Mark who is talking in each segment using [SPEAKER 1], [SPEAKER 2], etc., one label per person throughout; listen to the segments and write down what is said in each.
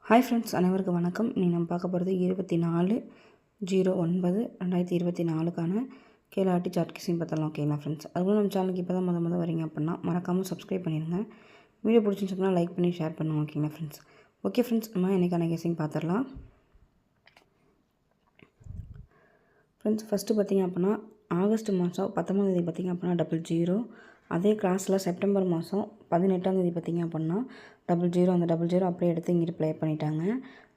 [SPEAKER 1] Hi friends, அனைவருக்கும் வணக்கம். நம்ம பார்க்க போகிறது 24/09/2024க்கான கேலாட்டி சார்ட் கிசிங் பார்த்தலாம். ஓகேங்களா ஃப்ரெண்ட்ஸ்? அதுவும் நம்ம சேனலுக்கு இப்போ தான் முத வரீங்க அப்படின்னா மறக்காமல் சப்ஸ்கிரைப் பண்ணிடுங்க. வீடியோ பிடிச்சிருந்துச்சுன்னா லைக் பண்ணி ஷேர் பண்ணுவோம். ஓகேங்களா ஃப்ரெண்ட்ஸ்? ஓகே ஃப்ரெண்ட்ஸ், நம்ம இன்றைக்கான கிசிங் பார்த்துடலாம். ஃப்ரெண்ட்ஸ், ஃபஸ்ட்டு பார்த்திங்க அப்படின்னா ஆகஸ்ட் மாதம் 19 பார்த்திங்க அப்படின்னா 00. அதே கிளாஸில் செப்டம்பர் மாதம் 18 பார்த்திங்க அப்படின்னா 00. அந்த 00 அப்படியே எடுத்து இங்கிட்டு ப்ளே பண்ணிட்டாங்க.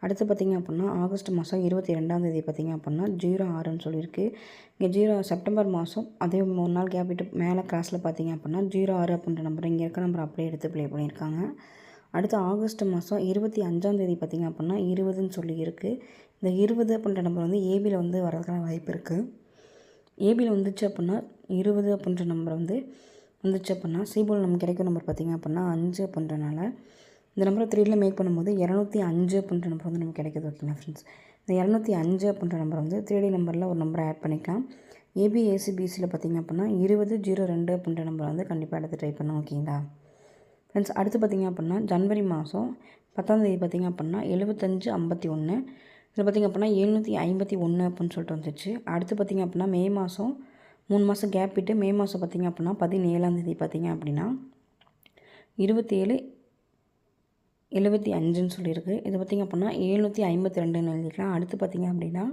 [SPEAKER 1] அடுத்து பார்த்திங்க அப்படின்னா ஆகஸ்ட் மாதம் 22 பார்த்திங்க அப்படின்னா 06ன்னு சொல்லியிருக்கு. இங்கே செப்டம்பர் மாதம் அதே 3 நாள் கேப் விட்டு மேலே கிளாஸில் பார்த்திங்க அப்படின்னா 06 அப்படின்ற நம்பர் இங்கே இருக்க நம்பர் அப்படியே எடுத்து ப்ளே பண்ணியிருக்காங்க. அடுத்து ஆகஸ்ட் மாதம் 25 பார்த்திங்க அப்படின்னா 20ன்னு சொல்லியிருக்கு. இந்த 20 அப்படின்ற நம்பர் வந்து ஏபியில் வந்து வரதுக்கான வாய்ப்பு இருக்குது. ஏபியில் வந்துச்சு அப்படின்னா 20 அப்படின்ற நம்பர் வந்துச்சு அப்படின்னா சிபோல் நமக்கு கிடைக்கும் நம்பர் பார்த்திங்க அப்படின்னா 5 அப்படின்றனால இந்த நம்பரை 3ல் மேக் பண்ணும்போது 205 அப்படின்ற நம்பர் வந்து நமக்கு கிடைக்குது. ஓகேங்களா ஃப்ரெண்ட்ஸ்? இந்த 205 அப்படின்ற நம்பர் வந்து 3D நம்பரில் ஒரு நம்பரை ஆட் பண்ணிக்கலாம். ஏபிஎஸ்சிபிசியில் பார்த்திங்க அப்படின்னா 2002 அப்படின்ற நம்பரை வந்து கண்டிப்பாக எடுத்து ட்ரை பண்ணோம். ஓகேங்களா ஃப்ரெண்ட்ஸ்? அடுத்து பார்த்திங்க அப்படின்னா ஜனவரி மாதம் 10 பார்த்திங்க அப்படின்னா 7551. இதில் பார்த்திங்க அப்படின்னா 751 அப்படின்னு சொல்லிட்டு வந்துச்சு. அடுத்து பார்த்திங்க அப்படின்னா மே மாதம் 3 மாதம் கேப் விட்டு மே மாதம் பார்த்திங்க அப்படின்னா 17 பார்த்திங்க அப்படின்னா 2775ன்னு சொல்லியிருக்கு. இது பார்த்திங்க அப்படின்னா 752ன்னு எழுதிக்கலாம். அடுத்து பார்த்திங்க அப்படின்னா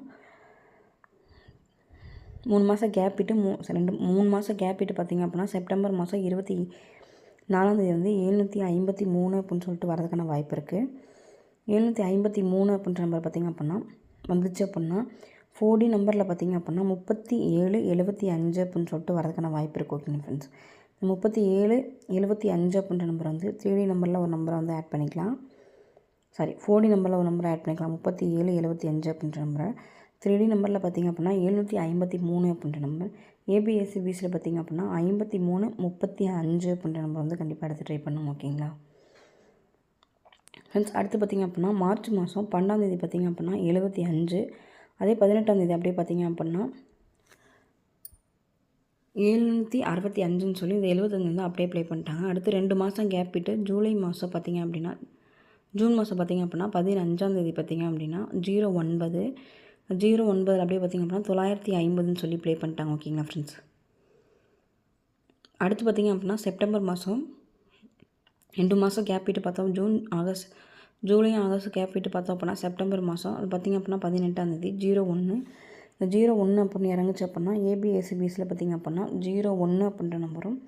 [SPEAKER 1] 3 மாதம் கேப் விட்டு 3 மாதம் கேப் விட்டு பார்த்திங்க அப்படின்னா செப்டம்பர் மாதம் 24 வந்து 753 அப்படின்னு சொல்லிட்டு வரதுக்கான வாய்ப்பு இருக்குது. 753 அப்படின்ற நம்பர் பார்த்திங்க அப்படின்னா வந்துச்சு அப்படின்னா 4D நம்பரில் பார்த்திங்க அப்படின்னா 3775 அப்படின்னு சொல்லிட்டு வரதுக்கான வாய்ப்பு இருக்குது. ஓகேங்க ஃப்ரெண்ட்ஸ்? 3775 அப்படின்ற நம்பர் வந்து 3D நம்பரில் ஒரு நம்பரை வந்து ஆட் பண்ணிக்கலாம். 4D நம்பரில் ஒரு நம்பரை ஆட் பண்ணிக்கலாம். 3775 அப்படின்ற நம்பரை 3D நம்பரில் பார்த்திங்க அப்படின்னா 753 அப்படின்ற நம்பர். ஏபிஎஸ்சிபிசியில் பார்த்திங்க அப்படின்னா 5335 அப்படின்ற நம்பர் வந்து கண்டிப்பாக எடுத்து ட்ரை பண்ணுவோம். ஓகேங்களா ஃப்ரெண்ட்ஸ்? அடுத்து பார்த்திங்க அப்படின்னா மார்ச் மாதம் 12 பார்த்திங்க அப்படின்னா 75. அதே 18 அப்படியே பார்த்திங்க அப்படின்னா 765ன்னு சொல்லி இந்த 75 வந்து அப்படியே ப்ளே பண்ணிட்டாங்க. அடுத்து 2 மாதம் கேப் விட்டு ஜூலை மாதம் பார்த்திங்க அப்படின்னா ஜூன் மாதம் பார்த்திங்க அப்படின்னா 15 பார்த்திங்க அப்படின்னா 09 அப்படியே பார்த்திங்க அப்படின்னா 950ன்னு சொல்லி ப்ளே பண்ணிட்டாங்க. ஓகேங்களா ஃப்ரெண்ட்ஸ்? அடுத்து பார்த்திங்க அப்படின்னா செப்டம்பர் மாதம் 2 மாதம் கேப் விட்டு பார்த்தோம். ஜூலை ஆகஸ்ட் கேப் விட்டு பார்த்தோம் அப்படின்னா செப்டம்பர் மாதம் அது பார்த்திங்க அப்படின்னா 18 01. இந்த 01 அப்படின்னு இறங்குச்சு அப்படின்னா ஏபிஎஸ்சிபிசியில் பார்த்திங்க அப்படின்னா 01 அப்படின்ற நம்பரும்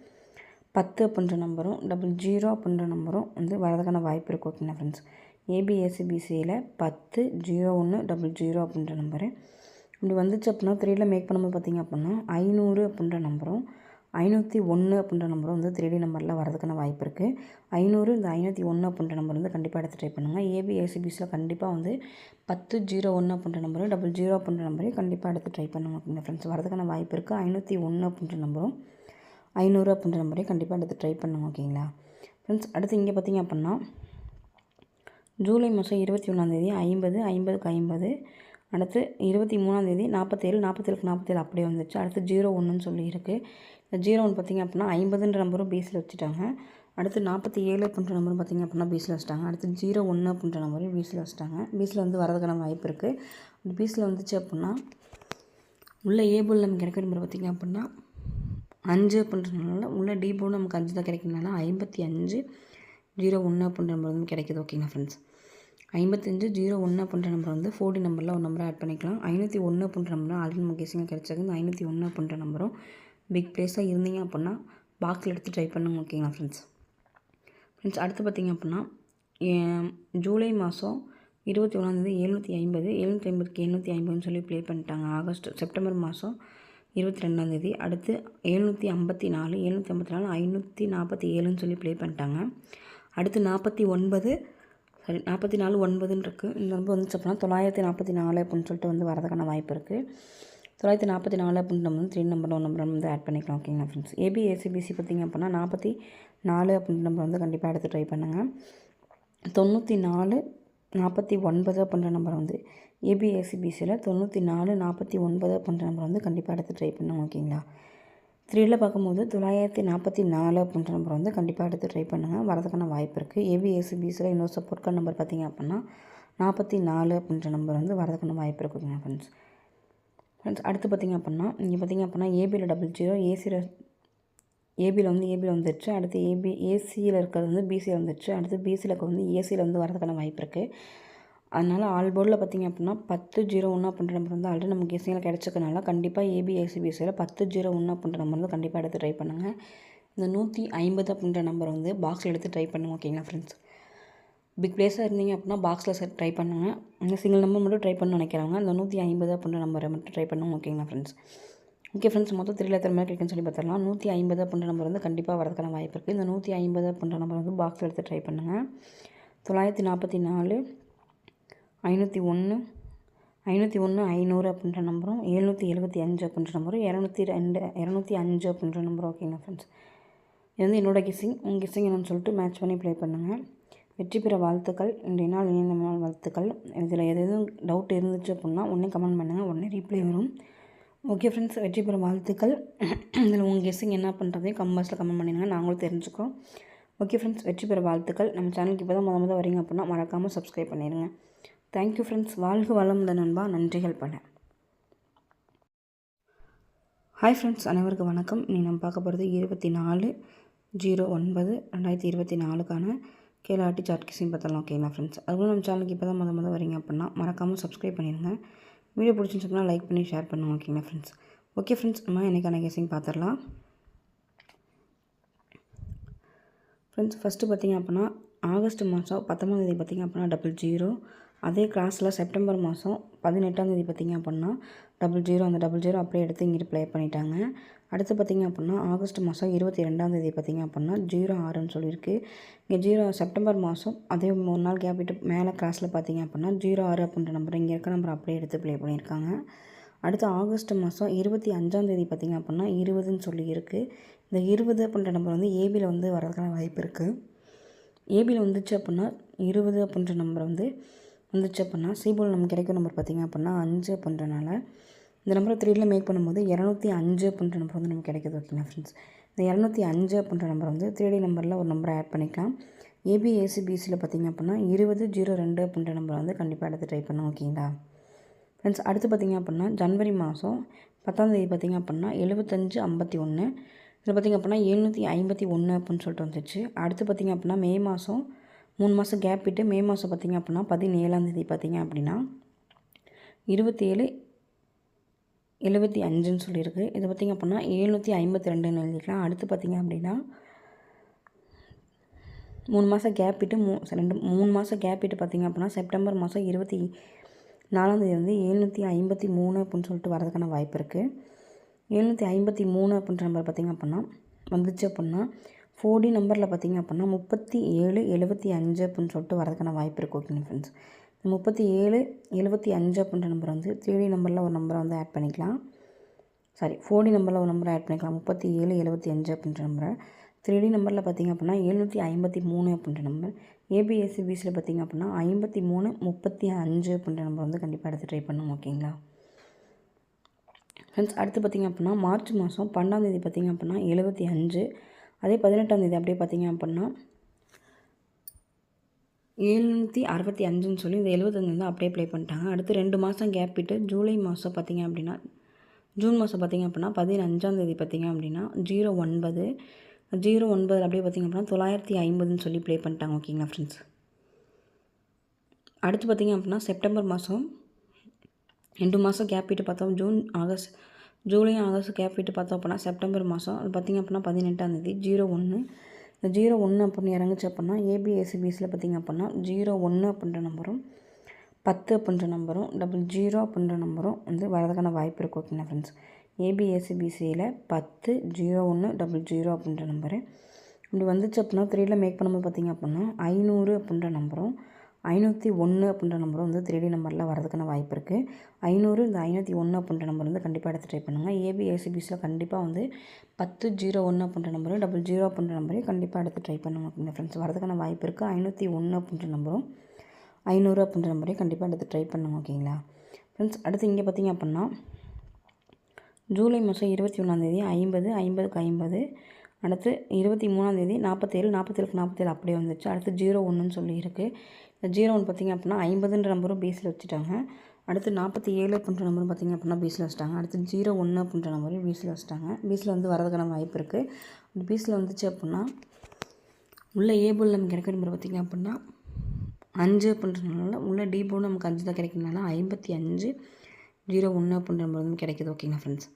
[SPEAKER 1] 10 அப்படின்ற நம்பரும் 00 அப்படின்ற நம்பரும் வந்து வரதுக்கான வாய்ப்பு இருக்குது. ஓகேங்களா ஃப்ரெண்ட்ஸ்? ஏபிஎஸ்சிபிசியில் 10 01 00 அப்படின்ற நம்பரு இப்படி வந்துச்சு அப்படின்னா 3ல் மேக் பண்ணும்போது பார்த்திங்க அப்படின்னா 500 அப்படின்ற நம்பரும் 501 அப்படின்ற நம்பரும் வந்து 3D நம்பரில் வரதுக்கான வாய்ப்பு இருக்குது. 500 இந்த 501 அப்படின்ற நம்பர் வந்து கண்டிப்பாக எடுத்து ட்ரை பண்ணுங்கள். ஏபிஎஸ்சிபிசியில் கண்டிப்பாக வந்து 1001 அப்படின்ற நம்பரும் 00 அப்படின்ற நம்பரையும் கண்டிப்பாக எடுத்து ட்ரை பண்ணுங்க. அப்படின்ற ஃப்ரெண்ட்ஸ் வரதுக்கான வாய்ப்பு இருக்குது. 501 அப்படின்ற நம்பரும் 500 அப்படின்ற நம்பரையும் கண்டிப்பாக எடுத்து ட்ரை பண்ணுங்க. ஓகேங்களா ஃப்ரெண்ட்ஸ்? அடுத்து இங்கே பார்த்திங்க அப்படின்னா ஜூலை மாதம் 21 50 50க்கு 50. அடுத்து 23 47 47க்கு 47 அப்படியே வந்துச்சு. அடுத்து 01ன்னு சொல்லியிருக்கு. இந்த 01 பார்த்திங்க அப்படின்னா 50ன்ற நம்பரும் பேஸில் வச்சுட்டாங்க. அடுத்து 47 அப்படின்ற நம்பரும் பார்த்திங்க அப்படின்னா பேஸில் வச்சுட்டாங்க. அடுத்து 01 அப்படின்ற நம்பரையும் பேஸில் வச்சுட்டாங்க. பேஸில் வந்து வரதுக்கான வாய்ப்பு இருக்குது. அந்த பேஸில் வந்துச்சு அப்படின்னா உள்ள ஏ போல் நமக்கு கிடைக்கிற நம்பர் பார்த்திங்க அப்படின்னா 5 அப்படின்றதுனால உள்ள டி போல் நமக்கு 5 தான் கிடைக்கிறதுனால 55 01 அப்படின்ற நம்பர் வந்து கிடைக்கிது. ஓகேங்களா ஃப்ரெண்ட்ஸ்? 55 01 அப்படின்ற நம்பர் வந்து 4D நம்பரில் ஒரு நம்பரை ஆட் பண்ணிக்கலாம். 501 அப்படின்ற நம்பர் ஆல்ரெடி நமக்கு கெஸிங்காக கிடைச்சது. இந்த 501 அப்படின்ற நம்பரும் பிக் ப்ளேஸாக இருந்தீங்க அப்படின்னா பாக்ஸில் எடுத்து ட்ரை பண்ணுங்க. ஓகேங்களா ஃப்ரெண்ட்ஸ்? அடுத்து பார்த்திங்க அப்படின்னா ஜூலை மாதம் 21 750 750க்கு 750ன்னு சொல்லி ப்ளே பண்ணிட்டாங்க. செப்டம்பர் மாதம் 22 அடுத்து 754 547ன்னு சொல்லி ப்ளே பண்ணிட்டாங்க. அடுத்து 44 9ன்னு இருக்குது. இந்த நம்பர் வந்துச்சு அப்படின்னா 944 அப்படின்னு சொல்லிட்டு வந்து வரதுக்கான வாய்ப்பு இருக்குது. 944 அப்படின்ற நம்ம வந்து 3 நம்பர் ஒரு நம்பர் வந்து ஆட் பண்ணிக்கலாம். ஓகேங்களா ஃப்ரெண்ட்ஸ்? ஏபிஎஸ்சிபிசி பார்த்திங்க அப்படின்னா 44 அப்படின்ற நம்பர் வந்து கண்டிப்பாக எடுத்து ட்ரை பண்ணுங்கள். 94 49 அப்படின்ற நம்பர் வந்து ஏபிஎஸ்சிபிசியில் 94 49 அப்படின்ற நம்பர் வந்து கண்டிப்பாக எடுத்து ட்ரை பண்ணுங்க. ஓகேங்களா 3ல் பார்க்கும்போது 944 அப்படின்ற நம்பர் வந்து கண்டிப்பாக எடுத்து ட்ரை பண்ணுங்கள், வரதுக்கான வாய்ப்பு இருக்குது. ஏபிஎஸ்சிபிசியில் இன்னொரு சப்போர்ட் கார்டு நம்பர் பார்த்திங்க அப்படின்னா 44 அப்படின்ற நம்பர் வந்து வரதுக்கான வாய்ப்பு இருக்குதுங்க ஃப்ரெண்ட்ஸ். அடுத்து பார்த்திங்க அப்படின்னா இங்கே பார்த்திங்க அப்படின்னா ஏபியில் 00, ஏபியில் வந்துடுச்சு. அடுத்து ஏசியில் இருக்கிறது வந்து பிசியில் வந்துடுச்சு. அடுத்து பிசியில் வந்து ஏசியில் வந்து வரதுக்கான வாய்ப்பு இருக்குது. அதனால் ஆல் போர்டில் பார்த்திங்க அப்படின்னா 1001 அப்படின்ற நம்பர் வந்து ஆல்ரெடி நமக்கு கெஸ்ஸிங்கில் கிடச்சிக்கனால கண்டிப்பாக ஏபிஎஸ்சிபிசியில் 1001 அப்படின்ற நம்பர் வந்து கண்டிப்பாக எடுத்து ட்ரை பண்ணுங்கள். இந்த 150 அப்படின்ற நம்பர் வந்து பாக்ஸில் எடுத்து ட்ரை பண்ணுங்க. ஓகேங்களா ஃப்ரெண்ட்ஸ். பிக் பிளேஸாக இருந்தீங்க அப்படின்னா பாக்ஸில் ட்ரை பண்ணுங்கள். இந்த சிங்கிள் நம்பர் மட்டும் ட்ரை பண்ண நினைக்கிறாங்க அந்த 150 அப்படின்ற நம்பரை மட்டும் ட்ரை பண்ணுங்க. ஓகேங்களா ஃப்ரெண்ட்ஸ். ஓகே ஃப்ரெண்ட்ஸ், மொத்தம் 3 லெட்டர் மேலே கிளிக்குன்னு சொல்லி பார்த்துடலாம். 150 அப்படின்ற நம்பர் வந்து கண்டிப்பாக வரதுக்கான வாய்ப்பு இருக்குது. இந்த 150 அப்படின்ற நம்பர் வந்து பாக்ஸில் எடுத்து ட்ரை பண்ணுங்கள். 944, 501, 500 அப்படின்ற நம்பரும், 775 அப்படின்ற நம்பரும், 205 அப்படின்ற நம்பரும். ஓகேங்களா ஃப்ரெண்ட்ஸ். இது வந்து என்னோடய கெஸ்ஸிங். உங்கள் கெஸ்ஸிங் என்னன்னு சொல்லிட்டு மேட்ச் பண்ணி ப்ளே பண்ணுங்கள். வெற்றி பெற வாழ்த்துக்கள். இன்றைய நாள் இணைந்த நாள் வாழ்த்துக்கள். இதில் எதுவும் டவுட் இருந்துச்சு அப்படின்னா உடனே கமெண்ட் பண்ணுங்கள், உடனே ரீப்ளை வரும். ஓகே ஃப்ரெண்ட்ஸ், வெற்றி பெற வாழ்த்துக்கள். இதில் உங்கள் கெஸ்ஸிங் என்ன பண்ணுறதையும் கமெண்ட்ஸில் கமெண்ட் பண்ணிடுங்க, நாங்களும் தெரிஞ்சுக்கிறோம். ஓகே ஃப்ரெண்ட்ஸ், வெற்றி பெற வாழ்த்துக்கள். நம்ம சேனலுக்கு இப்போ தான் முதல் வரீங்க அப்படின்னா மறக்காமல் சப்ஸ்கிரைப் பண்ணிடுங்க. Thank you friends. வாழ்க வளமுடன் நண்பா. நன்றிகள் பல. ஹாய் ஃப்ரெண்ட்ஸ், அனைவருக்கும் வணக்கம். நம்ம பார்க்க போகிறது 24/09/2024க்கான கேலாட்டி சார்ட் கெஸ்ஸிங் பார்த்தலாம். ஓகேங்களா ஃப்ரெண்ட்ஸ். அதுவும் நம்ம சேனலுக்கு இப்போ தான் முதல் வரீங்க அப்படின்னா மறக்காமல் சப்ஸ்கிரைப் பண்ணிடுங்க. வீடியோ பிடிச்சிருந்துச்சுன்னா லைக் பண்ணி ஷேர் பண்ணுங்கள். ஓகேங்களா ஃப்ரெண்ட்ஸ். ஓகே ஃப்ரெண்ட்ஸ், நம்ம இன்றைக்கான கெஸ்ஸிங் பார்த்துடலாம். ஃப்ரெண்ட்ஸ், ஃபஸ்ட்டு பார்த்திங்க அப்படின்னா ஆகஸ்ட் மாதம் 19ஆம் தேதி பார்த்திங்க அப்படின்னா 00. அதே கிளாஸில் செப்டம்பர் மாதம் 18ஆம் தேதி பார்த்திங்க அப்படின்னா 00. அந்த 00 அப்படியே எடுத்து இங்கிட்டு ப்ளே பண்ணிட்டாங்க. அடுத்து பார்த்திங்க அப்படின்னா ஆகஸ்ட் மாதம் 22ஆம் தேதி பார்த்திங்க அப்படின்னா 06ன்னு சொல்லியிருக்கு. இங்கே 0 செப்டம்பர் மாதம் அதே 3 நாள் கேப் விட்டு மேலே கிளாஸில் பார்த்திங்க அப்படின்னா 06 அப்படின்ற நம்பர் இங்கே இருக்க நம்பர் அப்படியே எடுத்து ப்ளே பண்ணியிருக்காங்க. அடுத்து ஆகஸ்ட் மாதம் 25ஆம் தேதி பார்த்திங்க அப்படின்னா 20ன்னு சொல்லியிருக்கு. இந்த 20 அப்படின்ற நம்பர் வந்து ஏபியில் வந்து வரதுக்கான வாய்ப்பு இருக்குது. ஏபியில் வந்துச்சு அப்படின்னா 20 அப்படின்ற நம்பர் வந்து வந்துச்சு அப்படின்னா சிபோல் நமக்கு கிடைக்கும் நம்பர் பார்த்திங்க அப்படின்னா 5 அப்படின்றனால இந்த நம்பரை 3ல் மேக் பண்ணும்போது 205 அப்படின்ற நம்பர் வந்து நமக்கு கிடைக்குது. ஓகேங்களா ஃப்ரெண்ட்ஸ். இந்த 205 அப்படின்ற நம்பர் வந்து 3D நம்பரில் ஒரு நம்பரை ஆட் பண்ணிக்கலாம். ஏபிஎஸ்சிபிசியில் பார்த்திங்க அப்படின்னா 2002 அப்படின்ற நம்பரை வந்து கண்டிப்பாக எடுத்து ட்ரை பண்ணுவோம். ஓகேங்களா ஃப்ரெண்ட்ஸ். அடுத்து பார்த்திங்க அப்படின்னா ஜனவரி மாதம் 10ஆம் தேதி பார்த்திங்க அப்படின்னா 7551. இதில் பார்த்திங்க அப்படின்னா 751 அப்படின்னு சொல்லிட்டு வந்துச்சு. அடுத்து பார்த்திங்க அப்படின்னா மே மாதம் 3 மாதம் கேப் விட்டு மே மாதம் பார்த்திங்க அப்படின்னா 17ஆம் தேதி பார்த்திங்க அப்படின்னா 2775ன்னு சொல்லியிருக்கு. இது பார்த்திங்க அப்படின்னா 752ன்னு எழுதிக்கலாம். அடுத்து பார்த்திங்க அப்படின்னா 3 மாதம் கேப் விட்டு 3 மாதம் கேப் விட்டு பார்த்திங்க அப்படின்னா செப்டம்பர் மாதம் 24ஆம் தேதி வந்து 753 அப்படின்னு சொல்லிட்டு வரதுக்கான வாய்ப்பு இருக்குது. 753 அப்படின்ற நம்பர் பார்த்திங்க அப்படின்னா வந்துச்சு அப்படின்னா 4D நம்பரில் பார்த்திங்க அப்படின்னா 3775 அப்படின்னு சொல்லிட்டு வரதுக்கான வாய்ப்பு இருக்குது. ஓகேங்க ஃப்ரெண்ட்ஸ். 3775 அப்படின்ற நம்பர் வந்து 3D நம்பரில் ஒரு நம்பரை வந்து ஆட் பண்ணிக்கலாம். 4D நம்பரில் ஒரு நம்பரை ஆட் பண்ணிக்கலாம். 3775 அப்படின்ற நம்பரை 3D நம்பரில் பார்த்திங்க அப்படின்னா 753 அப்படின்ற நம்பர். ஏபிஎஸ்சிபிசியில் பார்த்திங்க அப்படின்னா 5335 அப்படின்ற நம்பர் வந்து கண்டிப்பாக எடுத்து ட்ரை பண்ணுவோம். ஓகேங்களா ஃப்ரெண்ட்ஸ். அடுத்து பார்த்திங்க அப்படின்னா மார்ச் மாதம் 12ஆம் தேதி பார்த்திங்க அப்படின்னா 75. அதே 18ஆம் தேதி அப்படியே பார்த்திங்க அப்படின்னா 765ன்னு சொல்லி இந்த 75 வந்து அப்படியே ப்ளே பண்ணிட்டாங்க. அடுத்து 2 மாதம் கேப் விட்டு ஜூலை மாதம் பார்த்திங்க அப்படின்னா ஜூன் மாதம் பார்த்திங்க அப்படின்னா 15ஆம் தேதி பார்த்திங்க அப்படின்னா 09 அப்படியே பார்த்திங்க அப்படின்னா 950ன்னு சொல்லி ப்ளே பண்ணிட்டாங்க. ஓகேங்களா ஃப்ரெண்ட்ஸ். அடுத்து பார்த்திங்க அப்படின்னா செப்டம்பர் மாதம் 2 மாதம் கேப் விட்டு பார்த்தோம். ஜூலை ஆகஸ்ட் கேப் விட்டு பார்த்தோம் அப்படின்னா செப்டம்பர் மாதம் அது பார்த்திங்க அப்படின்னா 18ஆம் தேதி 01. இந்த 01 அப்படின்னு இறங்குச்சு அப்படின்னா ஏபிஎஸ்சிபிசியில் பார்த்திங்க அப்படின்னா 01 அப்படின்ற நம்பரும் 10 அப்படின்ற நம்பரும் 00 அப்படின்ற நம்பரும் வந்து வரதுக்கான வாய்ப்பு இருக்குது. ஓகேங்களா ஃப்ரெண்ட்ஸ். ஏபிஎஸ்சிபிசியில் 10 01 00 அப்படின்ற நம்பரு இப்படி வந்துச்சு அப்படின்னா 3ல் மேக் பண்ணும்போது பார்த்திங்க அப்படின்னா 500 அப்படின்ற நம்பரும் 501 அப்படின்ற நம்பரும் வந்து 3D நம்பரில் வரதுக்கான வாய்ப்பு இருக்குது. 500 இந்த 501 அப்படின்ற நம்பர் வந்து கண்டிப்பாக எடுத்து ட்ரை பண்ணுங்கள். ஏபிஎஸ்சிபிசியில் கண்டிப்பாக வந்து 1001 அப்படின்ற நம்பரும் 00 அப்படின்ற நம்பரையும் கண்டிப்பாக எடுத்து ட்ரை பண்ணுங்க. அப்படின்ற ஃப்ரெண்ட்ஸ் வரதுக்கான வாய்ப்பு இருக்குது. 501 அப்படின்ற நம்பரும் 500 அப்படின்ற நம்பரையும் கண்டிப்பாக எடுத்து ட்ரை பண்ணுங்க. ஓகேங்களா ஃப்ரெண்ட்ஸ். அடுத்து இங்கே பார்த்திங்க அப்படின்னா ஜூலை மாதம் 21ஆந்தேதி 50, 50க்கு 50. அடுத்து 23ஆந்தேதி 47, 47க்கு 47 அப்படியே வந்துச்சு. அடுத்து 01ன்னு சொல்லியிருக்கு. இந்த 01 பார்த்திங்க அப்படின்னா 50ன்ற நம்பரும் பிசியில் வச்சுட்டாங்க. அடுத்து 47 அப்படின்ற நம்பரும் பார்த்திங்க அப்படின்னா பிசியில் வச்சுட்டாங்க. அடுத்து 01 அப்படின்ற நம்பரும் பிசியில் வச்சுட்டாங்க. பிசியில் வந்து வரதுக்கான வாய்ப்பு இருக்குது. அந்த பிசியில் வந்துச்சு அப்படின்னா உள்ள ஏ போல் நமக்கு கிடைக்கிற நம்பர் பார்த்திங்க அப்படின்னா 5 அப்படின்றதுனால உள்ள டி போல் நமக்கு 5 தான் கிடைக்கிறதுனால 55, 01 அப்படின்ற நம்பர் வந்து கிடைக்கிது. ஓகேங்களா ஃப்ரெண்ட்ஸ்,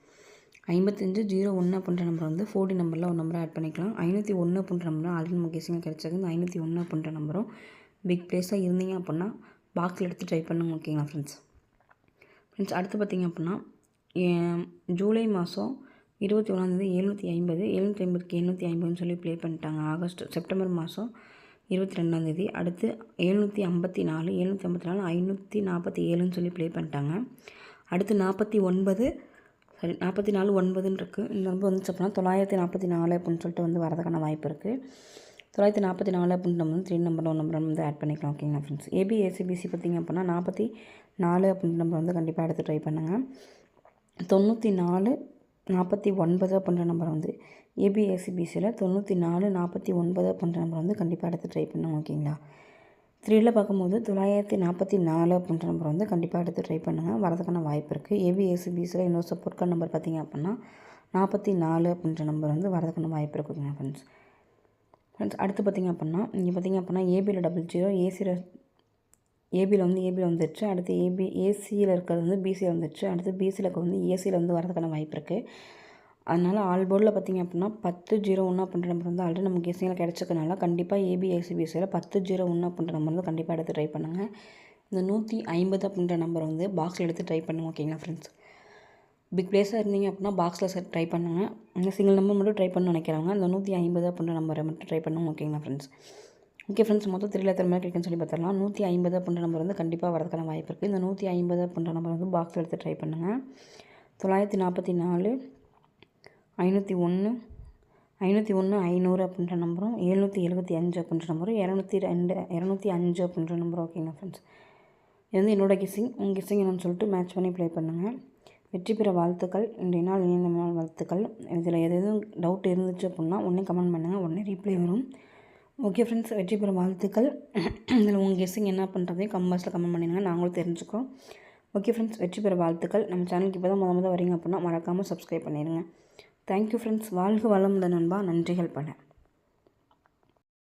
[SPEAKER 1] 55, 01 அப்படின்ற நம்பர் வந்து 4D நம்பரில் ஒரு நம்பரை ஆட் பண்ணிக்கலாம். 501 அப்படின்ற நம்பர் ஆல்ரெடி நமக்கு கெஸ்ஸிங்காக கிடைச்சது. இந்த 501 அப்படின்ற நம்பரும் பிக் ப்ளேஸாக இருந்தீங்க அப்படின்னா பாக்ஸில் எடுத்து ட்ரை பண்ணுங்க. ஓகேங்களா ஃப்ரெண்ட்ஸ். அடுத்து பார்த்திங்க அப்படின்னா ஜூலை மாதம் 21ஆந்தேதி 750, 750க்கு 750ன்னு சொல்லி ப்ளே பண்ணிட்டாங்க. செப்டம்பர் மாதம் 22ஆந்தேதி. அடுத்து 754, 754, 547ன்னு சொல்லி ப்ளே பண்ணிட்டாங்க. அடுத்து 44, 9ன்னு இருக்குது. இந்த நம்பர் வந்துச்சு அப்படின்னா 944 அப்படின்னு சொல்லிட்டு வந்து வரதுக்கான வாய்ப்பு இருக்குது. 944 அப்படின்ற நம்ம வந்து 3 நம்பரில் ஒரு நம்பரை வந்து ஆட் பண்ணிக்கலாம். ஓகேங்களா ஃப்ரெண்ட்ஸ். ஏபிஎஸ்சிபிசி பார்த்திங்க அப்படின்னா 44 அப்படின்ற நம்பர் வந்து கண்டிப்பாக எடுத்து ட்ரை பண்ணுங்கள். 94, 49 அப்படின்ற நம்பர் வந்து ஏபிஎஸ்சிபிசியில் 94, 49 அப்படின்ற நம்பர் வந்து கண்டிப்பாக எடுத்து ட்ரை பண்ணுங்க. ஓகேங்களா. 3ல் பார்க்கும்போது 944 அப்படின்ற நம்பர் வந்து கண்டிப்பாக எடுத்து ட்ரை பண்ணுங்கள். வரதுக்கான வாய்ப்பு இருக்குது. ஏபிஎஸ்சிபிசியில் இன்னொரு சப்போர்ட் கார்டு நம்பர் பார்த்திங்க அப்படின்னா 44 அப்படின்ற நம்பர் வந்து வரதுக்கான வாய்ப்பு இருக்குதுங்க ஃப்ரெண்ட்ஸ். அடுத்து பார்த்திங்க அப்படின்னா இங்கே பார்த்திங்க அப்படின்னா ஏபியில் 00, ஏபியில் வந்துடுச்சு. அடுத்து ஏசியில் இருக்கிறது வந்து பிசியில் வந்துடுச்சு. அடுத்து பிசியில் வந்து ஏசியில் வந்து வரதுக்கான வாய்ப்பு இருக்குது. அதனால் ஆல் போர்டில் பார்த்திங்க அப்படின்னா 1001 அப்படின்ற நம்பர் வந்து ஆல்ரெடி நமக்கு கெஸ்ஸிங்கில் கிடச்சிக்கனால கண்டிப்பாக ஏபிஎஸ்சிபிசியில் 1001 அப்படின்ற நம்பர் வந்து கண்டிப்பாக எடுத்து ட்ரை பண்ணுங்கள். இந்த 150 அப்படின்ற நம்பர் வந்து பாக்ஸில் எடுத்து ட்ரை பண்ணுங்கள். ஓகேங்களா ஃப்ரெண்ட்ஸ். பிக் ப்ளேஸாக இருந்தீங்க அப்படின்னா பாக்ஸில் ட்ரை பண்ணுங்கள். இந்த சிங்கிள் நம்பர் மட்டும் ட்ரை பண்ண நினைக்கிறவங்க அந்த 150 அப்படின்ற நம்பரை மட்டும் ட்ரை பண்ணுங்கள். ஓகேங்களா ஃப்ரெண்ட்ஸ். ஓகே ஃப்ரெண்ட்ஸ், மொத்தம் 3 எத்தனை மாதிரி கிடைக்குன்னு சொல்லி பார்த்துடலாம். 150 அப்படின்ற நம்பர் வந்து கண்டிப்பாக வரதுக்கான வாய்ப்பு இருக்குது. இந்த 150 அப்படின்ற நம்பர் வந்து பாக்ஸில் எடுத்து ட்ரை பண்ணுங்கள். 944, 501, 500 அப்படின்ற நம்பரும் 775 அப்படின்ற நம்பரும் 205 அப்படின்ற நம்பரும். ஓகேங்களா ஃப்ரெண்ட்ஸ். இது வந்து என்னோடய கெஸ்ஸிங். உங்கள் கெஸ்ஸிங் என்னன்னு சொல்லிட்டு மேட்ச் பண்ணி ப்ளே பண்ணுங்கள். வெற்றி பெற வாழ்த்துக்கள். இன்றைய நாள் இணைந்த நாள் வாழ்த்துக்கள். இதில் எதுவும் டவுட் இருந்துச்சு அப்படின்னா உடனே கமெண்ட் பண்ணுங்கள், உடனே ரீப்ளை வரும். ஓகே ஃப்ரெண்ட்ஸ், வெற்றி பெற வாழ்த்துக்கள். இதில் உங்கள் கெஸ்ஸிங் என்ன பண்ணுறதையும் கமெண்ட்ஸில் கமெண்ட் பண்ணிடுங்க, நாங்களும் தெரிஞ்சுக்கிறோம். ஓகே ஃப்ரெண்ட்ஸ், வெற்றி பெற வாழ்த்துக்கள். நம்ம சேனலுக்கு இப்போ தான் முதல் வரீங்க அப்படின்னா மறக்காமல் சப்ஸ்கிரைப் பண்ணிடுங்க. Thank you friends. வாழ்க வளமுடன் நண்பா. நன்றிகள் பல.